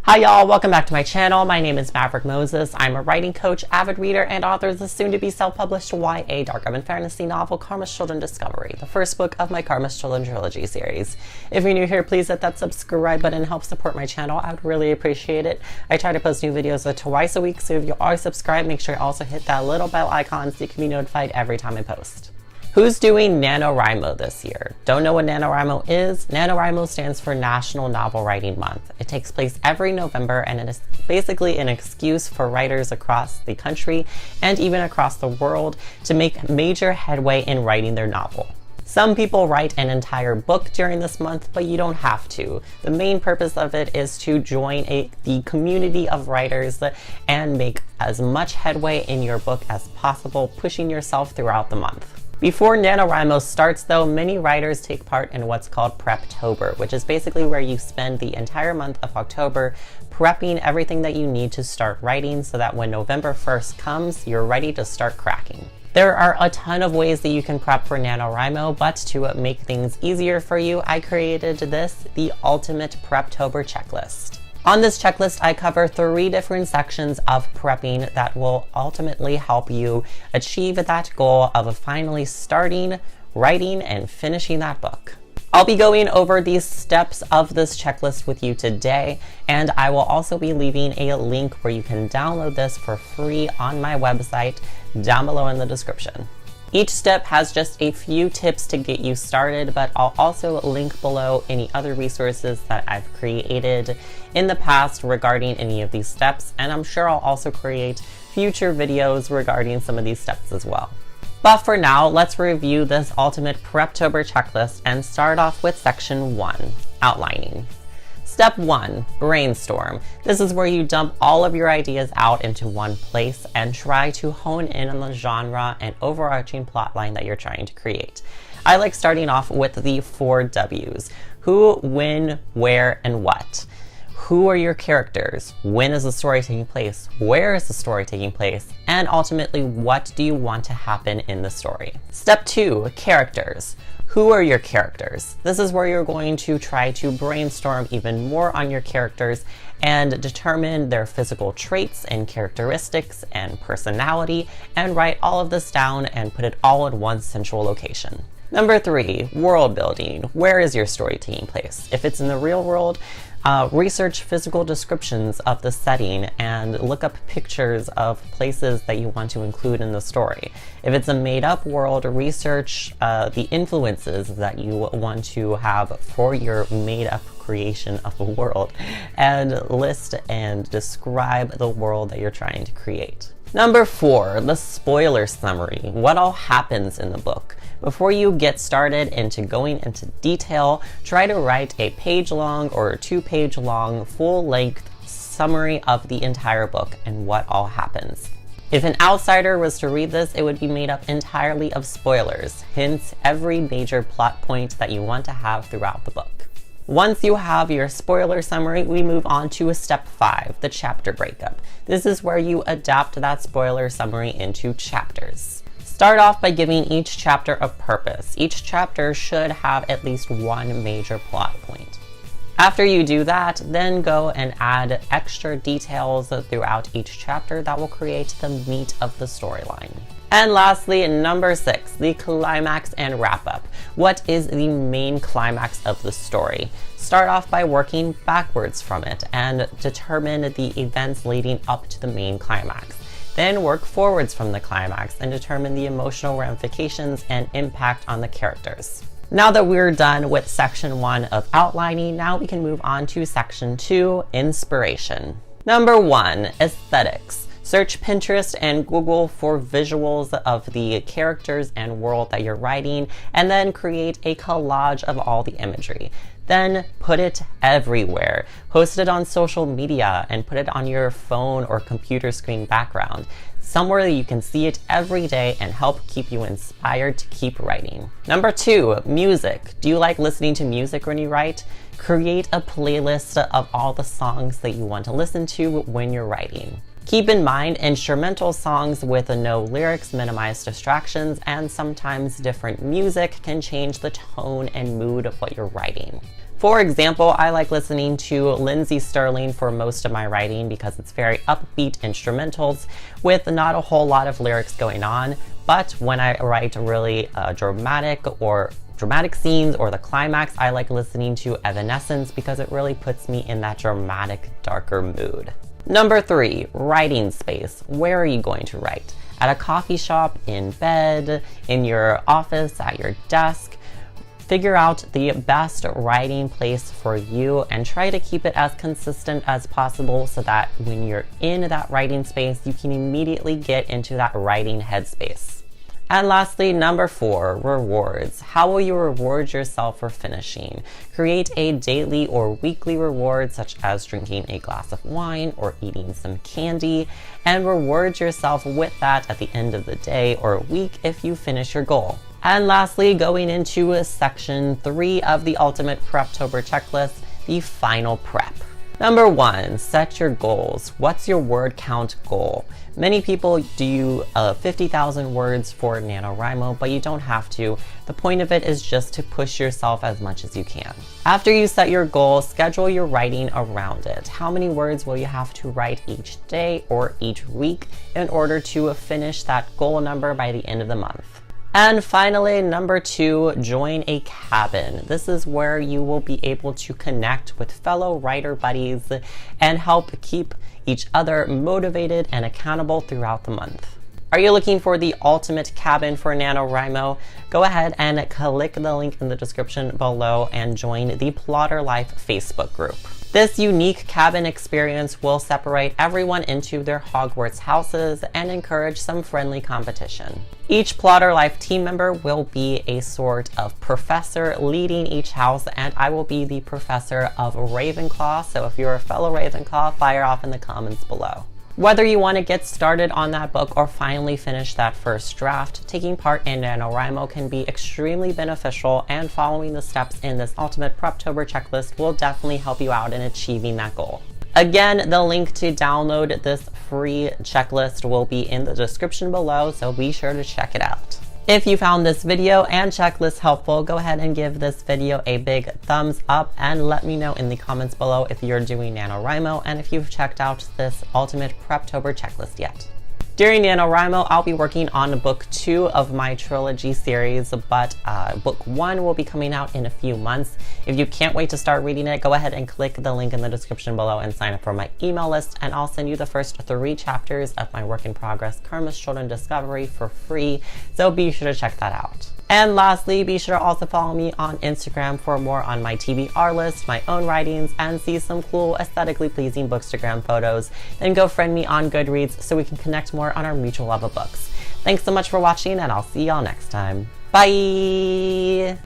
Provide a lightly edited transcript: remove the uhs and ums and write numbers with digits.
Hi y'all, welcome back to my channel. My name is Maverick Moses. I'm a writing coach, avid reader, and author of the soon-to-be self-published YA dark urban fantasy novel Karma's Children Discovery, the first book of my Karma's Children Trilogy series. If you're new here, please hit that subscribe button and help support my channel. I would really appreciate it. I try to post new videos twice a week, so if you are subscribed, make sure you also hit that little bell icon so you can be notified every time I post. Who's doing NaNoWriMo this year? Don't know what NaNoWriMo is? NaNoWriMo stands for National Novel Writing Month. It takes place every November, and it is basically an excuse for writers across the country and even across the world to make major headway in writing their novel. Some people write an entire book during this month, but you don't have to. The main purpose of it is to join the community of writers and make as much headway in your book as possible, pushing yourself throughout the month. Before NaNoWriMo starts though, many writers take part in what's called Preptober, which is basically where you spend the entire month of October prepping everything that you need to start writing so that when November 1st comes, you're ready to start cracking. There are a ton of ways that you can prep for NaNoWriMo, but to make things easier for you, I created the ultimate Preptober checklist. On this checklist, I cover 3 different sections of prepping that will ultimately help you achieve that goal of finally starting, writing, and finishing that book. I'll be going over these steps of this checklist with you today, and I will also be leaving a link where you can download this for free on my website down below in the description. Each step has just a few tips to get you started, but I'll also link below any other resources that I've created in the past regarding any of these steps, and I'm sure I'll also create future videos regarding some of these steps as well. But for now, let's review this ultimate Preptober checklist and start off with section 1, outlining. Step 1, brainstorm. This is where you dump all of your ideas out into one place and try to hone in on the genre and overarching plotline that you're trying to create. I like starting off with the 4 W's. Who, when, where, and what. Who are your characters? When is the story taking place? Where is the story taking place? And ultimately, what do you want to happen in the story? Step 2, characters. Who are your characters? This is where you're going to try to brainstorm even more on your characters and determine their physical traits and characteristics and personality, and write all of this down and put it all in one central location. Number 3, world building. Where is your story taking place? If it's in the real world, research physical descriptions of the setting and look up pictures of places that you want to include in the story. If it's a made-up world, research the influences that you want to have for your made-up creation of a world, and list and describe the world that you're trying to create. Number 4, the spoiler summary. What all happens in the book? Before you get started into going into detail, try to write a page-long or 2-page-long full-length summary of the entire book and what all happens. If an outsider was to read this, it would be made up entirely of spoilers, hence every major plot point that you want to have throughout the book. Once you have your spoiler summary, we move on to step 5, the chapter breakup. This is where you adapt that spoiler summary into chapters. Start off by giving each chapter a purpose. Each chapter should have at least one major plot point. After you do that, then go and add extra details throughout each chapter that will create the meat of the storyline. And lastly, number 6, the climax and wrap-up. What is the main climax of the story? Start off by working backwards from it and determine the events leading up to the main climax. Then work forwards from the climax and determine the emotional ramifications and impact on the characters. Now that we're done with section 1 of outlining, now we can move on to section 2, inspiration. Number 1, aesthetics. Search Pinterest and Google for visuals of the characters and world that you're writing, and then create a collage of all the imagery. Then put it everywhere. Post it on social media and put it on your phone or computer screen background, somewhere that you can see it every day and help keep you inspired to keep writing. Number 2, music. Do you like listening to music when you write? Create a playlist of all the songs that you want to listen to when you're writing. Keep in mind, instrumental songs with no lyrics minimize distractions, and sometimes different music can change the tone and mood of what you're writing. For example, I like listening to Lindsey Sterling for most of my writing because it's very upbeat instrumentals with not a whole lot of lyrics going on. But when I write really dramatic scenes or the climax, I like listening to Evanescence because it really puts me in that dramatic, darker mood. Number 3, writing space. Where are you going to write? At a coffee shop, in bed, in your office, at your desk? Figure out the best writing place for you and try to keep it as consistent as possible so that when you're in that writing space, you can immediately get into that writing headspace. And lastly, number 4, rewards. How will you reward yourself for finishing? Create a daily or weekly reward, such as drinking a glass of wine or eating some candy, and reward yourself with that at the end of the day or week if you finish your goal. And lastly, going into section 3 of the Ultimate Preptober Checklist, the final prep. Number 1, set your goals. What's your word count goal? Many people do 50,000 words for NaNoWriMo, but you don't have to. The point of it is just to push yourself as much as you can. After you set your goal, schedule your writing around it. How many words will you have to write each day or each week in order to finish that goal number by the end of the month? And finally, number 2, join a cabin. This is where you will be able to connect with fellow writer buddies and help keep each other motivated and accountable throughout the month. Are you looking for the ultimate cabin for NaNoWriMo? Go ahead and click the link in the description below and join the Plotter Life Facebook group. This unique cabin experience will separate everyone into their Hogwarts houses and encourage some friendly competition. Each Plotter Life team member will be a sort of professor leading each house, and I will be the professor of Ravenclaw, so if you're a fellow Ravenclaw, fire off in the comments below. Whether you want to get started on that book or finally finish that first draft, taking part in NaNoWriMo can be extremely beneficial, and following the steps in this Ultimate Preptober Checklist will definitely help you out in achieving that goal. Again, the link to download this free checklist will be in the description below, so be sure to check it out. If you found this video and checklist helpful, go ahead and give this video a big thumbs up and let me know in the comments below if you're doing NaNoWriMo and if you've checked out this Ultimate Preptober Checklist yet. During NaNoWriMo, I'll be working on book 2 of my Trilogy series, but book 1 will be coming out in a few months. If you can't wait to start reading it, go ahead and click the link in the description below and sign up for my email list, and I'll send you the first 3 chapters of my work in progress Karma's Children Discovery for free, so be sure to check that out. And lastly, be sure to also follow me on Instagram for more on my TBR list, my own writings, and see some cool aesthetically pleasing bookstagram photos. Then go friend me on Goodreads so we can connect more on our mutual love of books. Thanks so much for watching, and I'll see y'all next time. Bye!